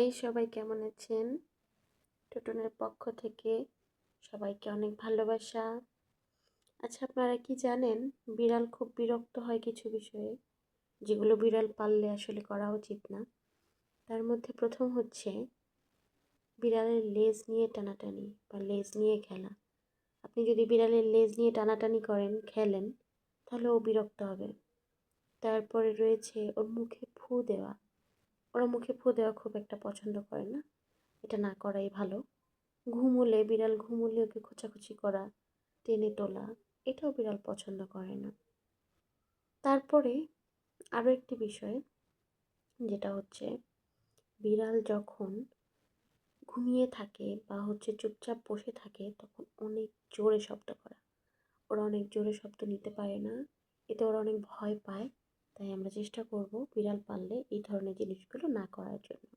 High, সবাই কেমন আছেন? টোটনের পক্ষ থেকে সবাইকে অনেক ভালোবাসা। আচ্ছা, আপনারা কি জানেন বিড়াল খুব বিরক্ত হয় কিছু বিষয়ে, যেগুলো বিড়াল পাললে আসলে করা উচিত না। তার মধ্যে প্রথম হচ্ছে বিড়ালের লেজ নিয়ে টানাটানি বা লেজ নিয়ে খেলা। আপনি যদি বিড়ালের লেজ নিয়ে টানাটানি করেন, খেলেন, তাহলে ও বিরক্ত হবে। তারপরে রয়েছে ওর মুখে ফু দেওয়া। ওরা মুখে ফু দেওয়া খুব একটা পছন্দ করে না, এটা না করাই ভালো। ঘুমোলে, বিড়াল ঘুমোলে ওকে খোঁচাখুচি করা, টেনে তোলা, এটাও বিড়াল পছন্দ করে না। তারপরে আরও একটি বিষয়, যেটা হচ্ছে বিড়াল যখন ঘুমিয়ে থাকে বা চুপচাপ বসে থাকে, তখন অনেক জোরে শব্দ করা। ওরা অনেক জোরে শব্দ নিতে পারে না, এতে ওরা অনেক ভয় পায়। তাই আমরা চেষ্টা করব বিড়াল পাললে এই ধরনের জিনিসগুলো না করার জন্য।